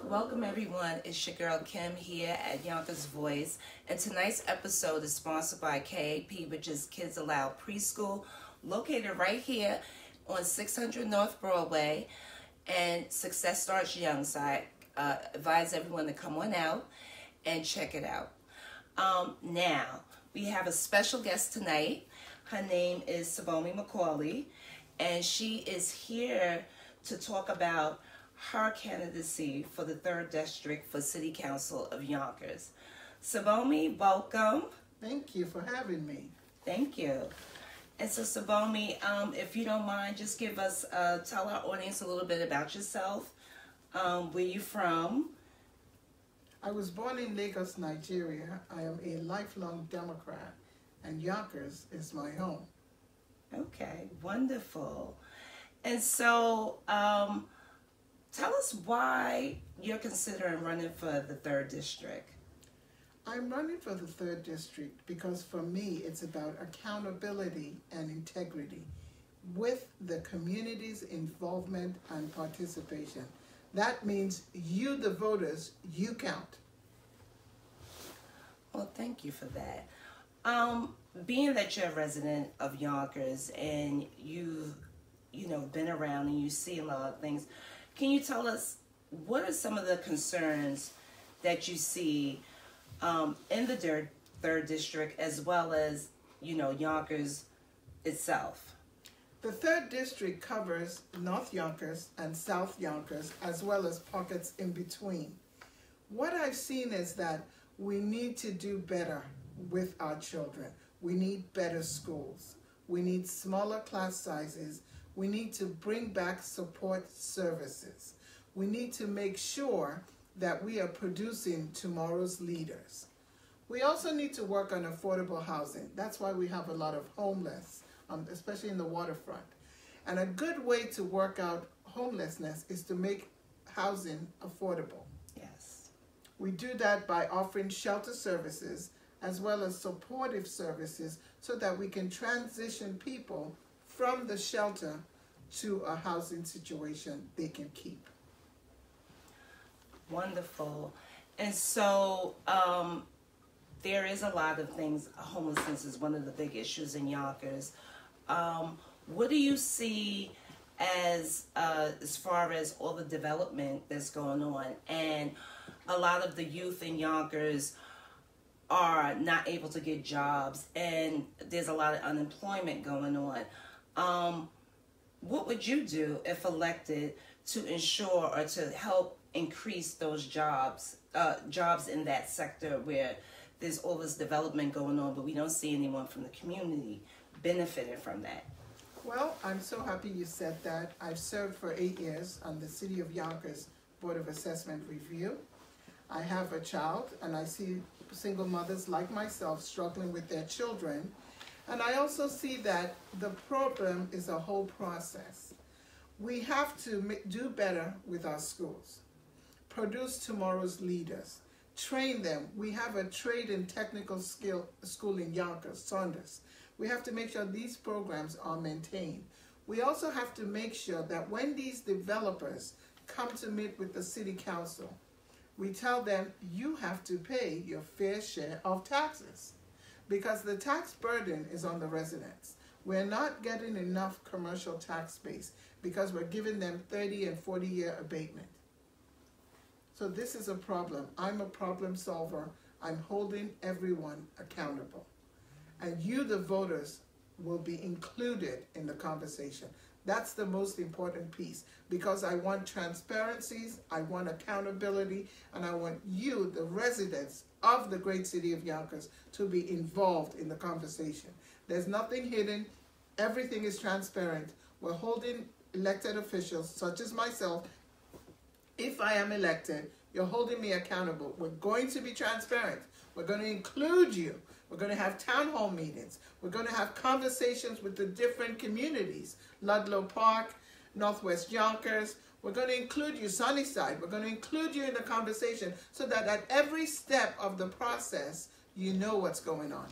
Welcome everyone, it's your girl Kim here at Yonkers Voice, and tonight's episode is sponsored by KAP, which is Kids Allowed Preschool, located right here on 600 North Broadway, and Success Starts Young, so I advise everyone to come on out and check it out. Now, we have a special guest tonight. Her name is Olasubomi Macaulay, and she is here to talk about her candidacy for the 3rd District for City Council of Yonkers. Olasubomi, welcome. Thank you for having me. Thank you. And so Olasubomi, if you don't mind, just give us, tell our audience a little bit about yourself, where you from. I was born in Lagos, Nigeria. I am a lifelong Democrat, and Yonkers is my home. Okay, wonderful. And so, tell us why you're considering running for the 3rd District. I'm running for the 3rd District because for me it's about accountability and integrity with the community's involvement and participation. That means you, the voters, you count. Well, thank you for that. Being that you're a resident of Yonkers and you've been around and you see a lot of things, can you tell us what are some of the concerns that you see in the 3rd District as well as, Yonkers itself? The 3rd District covers North Yonkers and South Yonkers as well as pockets in between. What I've seen is that we need to do better with our children. We need better schools. We need smaller class sizes. We need to bring back support services. We need to make sure that we are producing tomorrow's leaders. We also need to work on affordable housing. That's why we have a lot of homeless, especially in the waterfront. And a good way to work out homelessness is to make housing affordable. Yes. We do that by offering shelter services as well as supportive services so that we can transition people from the shelter to a housing situation they can keep. Wonderful. And so there is a lot of things. Homelessness is one of the big issues in Yonkers. What do you see as far as all the development that's going on? And a lot of the youth in Yonkers are not able to get jobs, and there's a lot of unemployment going on. What would you do if elected to ensure or to help increase those jobs in that sector where there's all this development going on, but we don't see anyone from the community benefiting from that? Well, I'm so happy you said that. I've served for 8 years on the City of Yonkers Board of Assessment Review. I have a child, and I see single mothers like myself struggling with their children. And I also see that the problem is a whole process. We have to do better with our schools, produce tomorrow's leaders, train them. We have a trade and technical school in Yonkers, Saunders. We have to make sure these programs are maintained. We also have to make sure that when these developers come to meet with the city council, we tell them you have to pay your fair share of taxes because the tax burden is on the residents. We're not getting enough commercial tax base because we're giving them 30 and 40-year abatement. So this is a problem. I'm a problem solver. I'm holding everyone accountable. And you, the voters, will be included in the conversation. That's the most important piece because I want transparencies, I want accountability, and I want you, the residents of the great city of Yonkers, to be involved in the conversation. There's nothing hidden. Everything is transparent. We're holding elected officials, such as myself. If I am elected, you're holding me accountable. We're going to be transparent. We're going to include you. We're going to have town hall meetings. We're going to have conversations with the different communities, Ludlow Park, Northwest Yonkers. We're going to include you, Sunnyside. We're going to include you in the conversation so that at every step of the process, you know what's going on.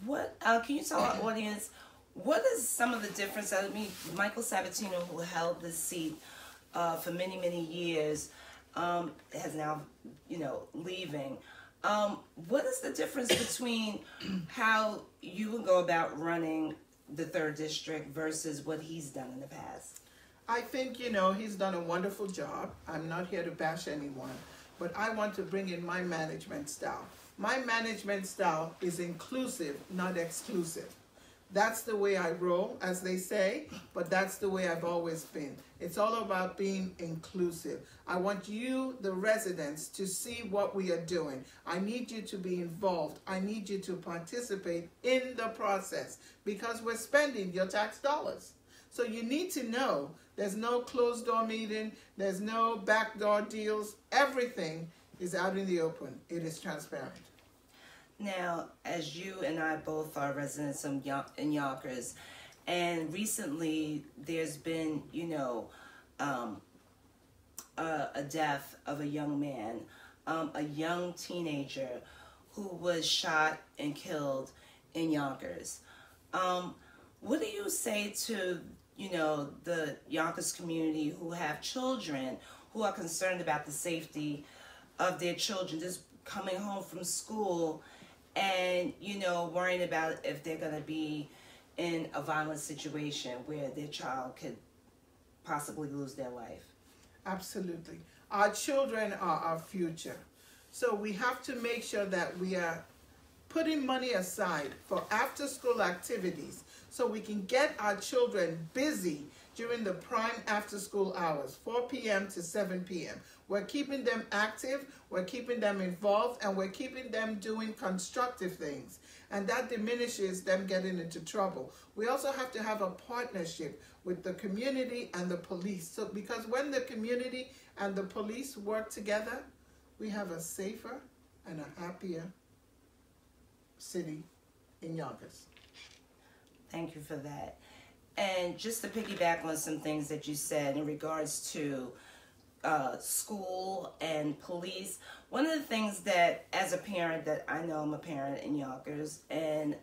What can you tell our audience, what is some of the difference? I mean, Michael Sabatino, who held this seat for many, many years, has now, leaving. What is the difference between how you would go about running the 3rd District versus what he's done in the past? I think, he's done a wonderful job. I'm not here to bash anyone, but I want to bring in my management style. My management style is inclusive, not exclusive. That's the way I roll, as they say, but that's the way I've always been. It's all about being inclusive. I want you, the residents, to see what we are doing. I need you to be involved. I need you to participate in the process because we're spending your tax dollars. So you need to know there's no closed door meeting, there's no backdoor deals. Everything is out in the open. It is transparent. Now, as you and I both are residents in Yonkers, and recently there's been, a death of a young man, a young teenager who was shot and killed in Yonkers. What do you say to, the Yonkers community who have children who are concerned about the safety of their children just coming home from school and, worrying about if they're going to be in a violent situation where their child could possibly lose their life? Absolutely. Our children are our future. So we have to make sure that we are putting money aside for after-school activities so we can get our children busy during the prime after-school hours, 4 p.m. to 7 p.m. We're keeping them active, we're keeping them involved, and we're keeping them doing constructive things. And that diminishes them getting into trouble. We also have to have a partnership with the community and the police. So, because when the community and the police work together, we have a safer and a happier city in Yonkers. Thank you for that. And just to piggyback on some things that you said in regards to school and police, one of the things that, as a parent, that I know I'm a parent in Yonkers, and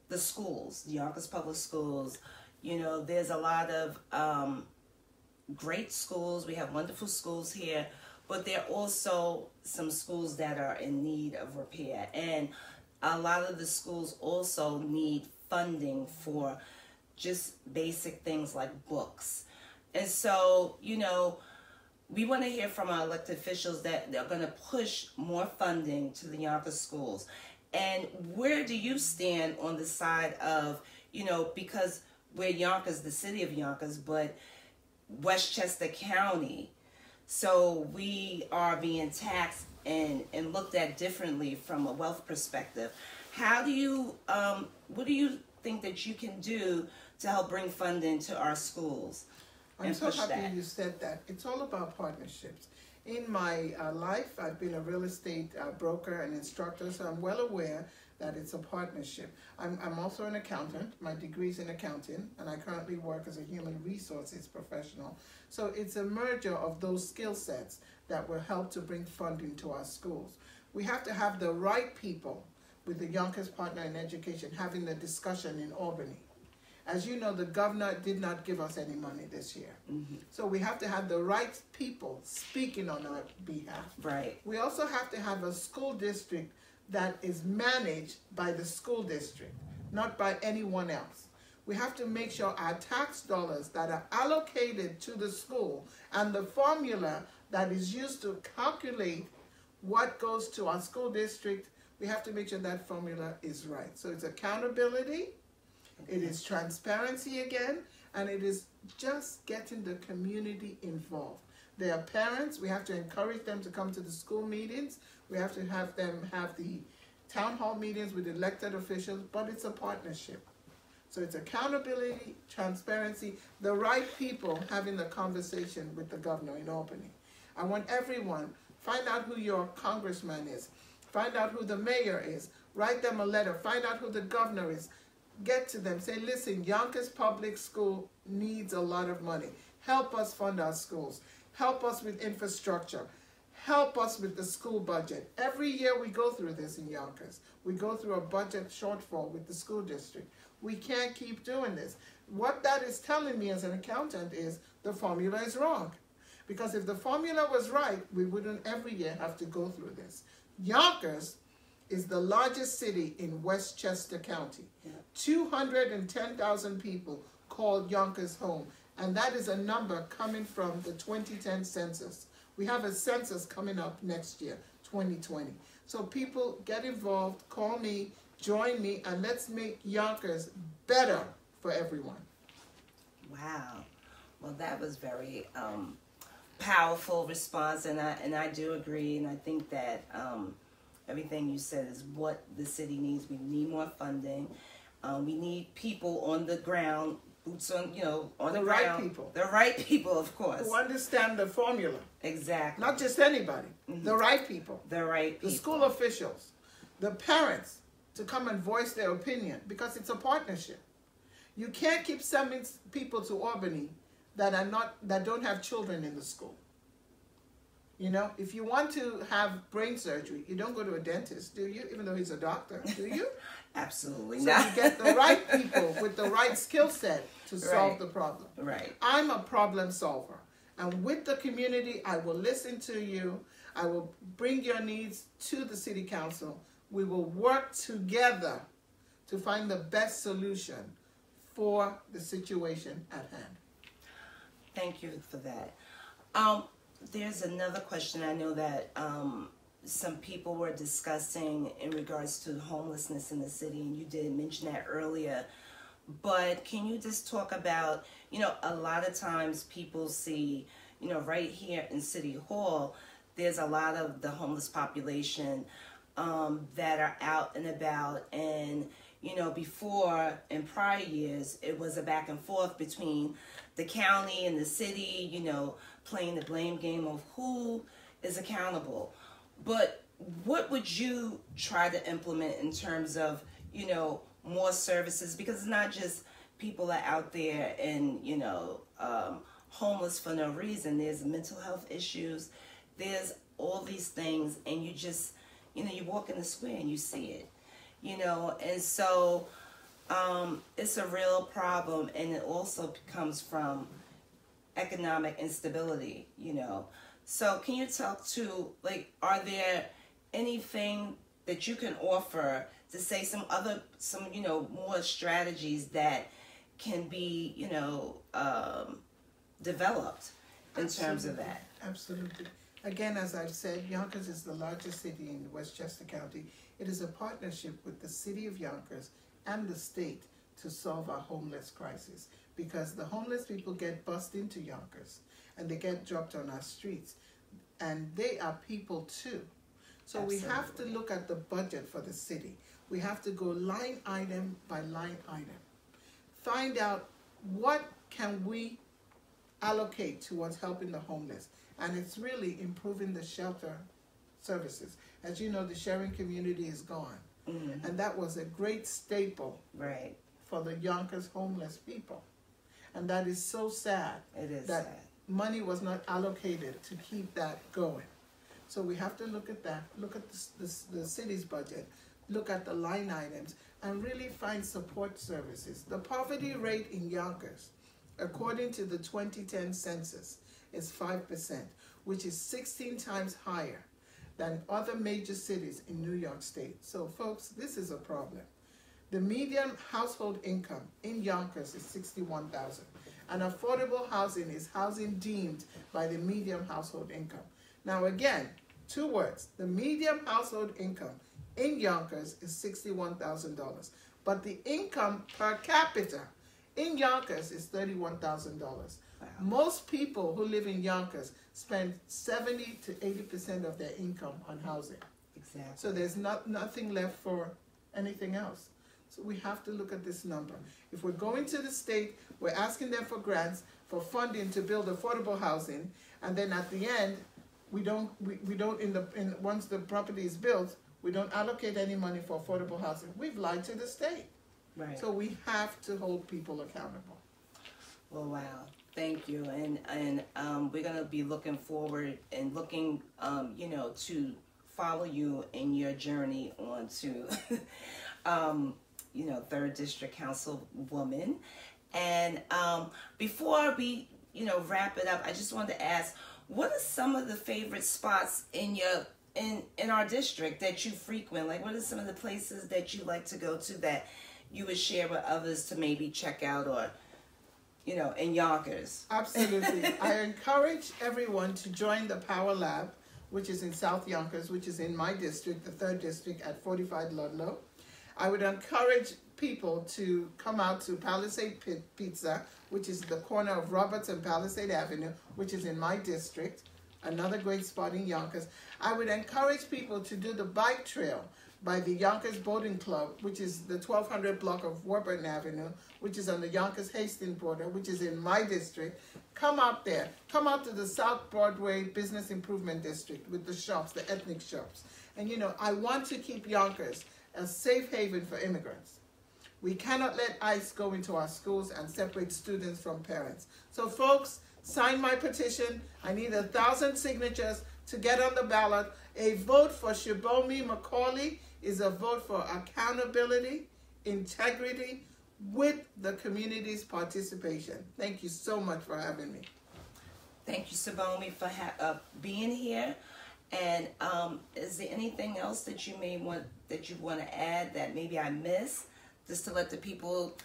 the schools, the Yonkers Public Schools, there's a lot of great schools. We have wonderful schools here, but there are also some schools that are in need of repair. And a lot of the schools also need funding for just basic things like books. And so, we want to hear from our elected officials that they're going to push more funding to the Yonkers schools. And where do you stand on the side of, because we're Yonkers, the city of Yonkers, but Westchester County, so we are being taxed and looked at differently from a wealth perspective. How do you, what do you think that you can do to help bring funding to our schools? I'm so happy you said that. It's all about partnerships. In my life, I've been a real estate broker and instructor, so I'm well aware that it's a partnership. I'm also an accountant. My degree's in accounting, and I currently work as a human resources professional. So it's a merger of those skill sets that will help to bring funding to our schools. We have to have the right people with the Yonkers Partner in Education having the discussion in Albany. As you know, the governor did not give us any money this year. Mm-hmm. So we have to have the right people speaking on our behalf. Right. We also have to have a school district that is managed by the school district, not by anyone else. We have to make sure our tax dollars that are allocated to the school and the formula that is used to calculate what goes to our school district, we have to make sure that formula is right. So it's accountability, it is transparency again, and it is just getting the community involved. There are parents, we have to encourage them to come to the school meetings. We have to have them have the town hall meetings with elected officials, but it's a partnership. So it's accountability, transparency, the right people having the conversation with the governor in Albany. I want everyone, find out who your congressman is, find out who the mayor is, write them a letter, find out who the governor is, get to them, say, listen, Yonkers Public School needs a lot of money. Help us fund our schools. Help us with infrastructure. Help us with the school budget. Every year we go through this in Yonkers. We go through a budget shortfall with the school district. We can't keep doing this. What that is telling me as an accountant is the formula is wrong. Because if the formula was right, we wouldn't every year have to go through this. Yonkers is the largest city in Westchester County. 210,000 people called Yonkers home. And that is a number coming from the 2010 census. We have a census coming up next year, 2020. So people get involved, call me, join me, and let's make Yonkers better for everyone. Wow. Well, that was very powerful response, and I do agree, and I think that everything you said is what the city needs. We need more funding. We need people on the ground, boots on, on the ground. Right people. The right people, of course. Who understand the formula. Exactly. Not just anybody. Mm-hmm. The right people. The right people. The school officials. The parents to come and voice their opinion, because it's a partnership. You can't keep sending people to Albany that don't have children in the school. If you want to have brain surgery, you don't go to a dentist, do you? Even though he's a doctor, do you? Absolutely so not. You get the right people with the right skill set to solve the problem. Right. I'm a problem solver. And with the community, I will listen to you. I will bring your needs to the city council. We will work together to find the best solution for the situation at hand. Thank you for that. There's another question I know that some people were discussing in regards to homelessness in the city, and you did mention that earlier. But can you just talk about, a lot of times people see, right here in City Hall, there's a lot of the homeless population that are out and about, and before, in prior years, it was a back and forth between the county and the city, playing the blame game of who is accountable. But what would you try to implement in terms of, more services? Because it's not just people are out there and, homeless for no reason. There's mental health issues. There's all these things, and you just, you walk in the square and you see it. And so it's a real problem, and it also comes from economic instability, So can you talk to, are there anything that you can offer to say some more strategies that can be, developed in terms of that? Absolutely. Again, as I've said, Yonkers is the largest city in Westchester County. It is a partnership with the city of Yonkers and the state to solve our homeless crisis, because the homeless people get bussed into Yonkers and they get dropped on our streets, and they are people too. So Absolutely. We have to look at the budget for the city. We have to go line item by line item. Find out what can we allocate towards helping the homeless. And it's really improving the shelter services. As you know, the sharing community is gone. Mm-hmm. And that was a great staple for the Yonkers homeless people. And that is so sad. It is that sad. Money was not allocated to keep that going. So we have to look at that, look at the city's budget, look at the line items, and really find support services. The poverty rate in Yonkers, according to the 2010 census, is 5%, which is 16 times higher than other major cities in New York State. So folks, this is a problem. The median household income in Yonkers is $61,000. And affordable housing is housing deemed by the median household income. Now again, 2 words, the median household income in Yonkers is $61,000. But the income per capita in Yonkers is $31,000. Wow. Most people who live in Yonkers spend 70 to 80% of their income on housing. Exactly. So there's nothing left for anything else. So we have to look at this number. If we're going to the state, we're asking them for grants, for funding to build affordable housing, and then at the end, once the property is built, we don't allocate any money for affordable housing. We've lied to the state. Right. So we have to hold people accountable. Well, wow. Thank you, and we're gonna be looking forward and looking, to follow you in your journey on to, third district councilwoman. And before we, wrap it up, I just wanted to ask, what are some of the favorite spots in your in our district that you frequent? Like, what are some of the places that you like to go to that you would share with others to maybe check out, or in Yonkers? Absolutely. I encourage everyone to join the Power Lab, which is in South Yonkers, which is in my district, the 3rd district at 45 Ludlow. I would encourage people to come out to Palisade Pizza, which is the corner of Roberts and Palisade Avenue, which is in my district, another great spot in Yonkers. I would encourage people to do the bike trail by the Yonkers Boating Club, which is the 1200 block of Warburton Avenue, which is on the Yonkers-Hastings border, which is in my district. Come out there. Come out to the South Broadway Business Improvement District with the shops, the ethnic shops. And I want to keep Yonkers a safe haven for immigrants. We cannot let ICE go into our schools and separate students from parents. So folks, sign my petition. I need 1,000 signatures to get on the ballot. A vote for Olasubomi Macaulay is a vote for accountability, integrity, with the community's participation. Thank you so much for having me. Thank you, Olasubomi, for being here. And is there anything else that you want to add that maybe I missed, just to let the people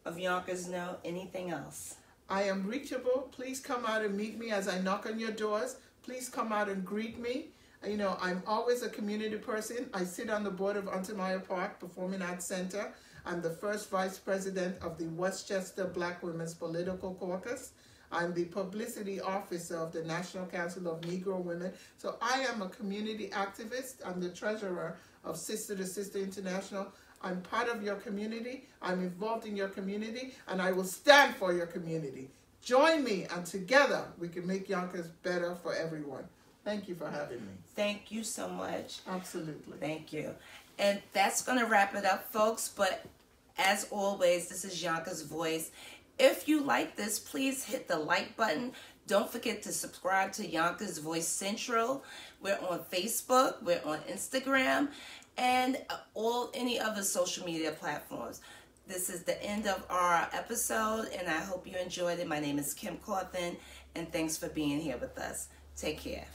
of Yonkers know? Anything else? I am reachable. Please come out and meet me as I knock on your doors. Please come out and greet me. I'm always a community person. I sit on the board of Untermeyer Park Performing Arts Center. I'm the first vice president of the Westchester Black Women's Political Caucus. I'm the publicity officer of the National Council of Negro Women. So I am a community activist. I'm the treasurer of Sister to Sister International. I'm part of your community. I'm involved in your community, and I will stand for your community. Join me, and together we can make Yonkers better for everyone. Thank you for having me. Thank you so much. Absolutely. Thank you. And that's going to wrap it up, folks. But as always, this is Yonkers Voice. If you like this, please hit the like button. Don't forget to subscribe to Yonkers Voice Central. We're on Facebook, we're on Instagram, and any other social media platforms. This is the end of our episode, and I hope you enjoyed it. My name is Kim Cawthon, and thanks for being here with us. Take care.